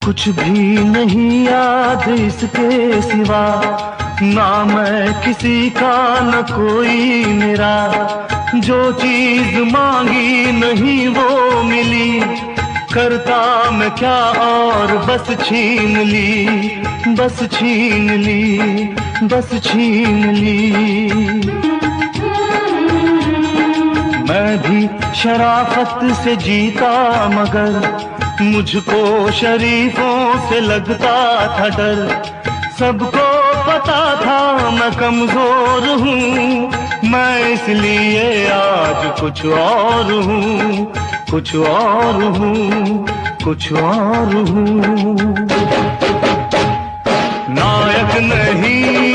कुछ भी नहीं याद इसके सिवा, ना मैं किसी का न कोई मेरा। जो चीज मांगी नहीं वो मिली, करता मैं क्या और बस छीन ली, बस छीन ली, बस छीन ली। मैं भी शराफत से जीता मगर मुझको शरीफों से लगता था डर। सबको पता था मैं कमजोर हूँ, मैं इसलिए आज कुछ और हूँ, कुछ और हूँ, कुछ और हूँ। नायक नहीं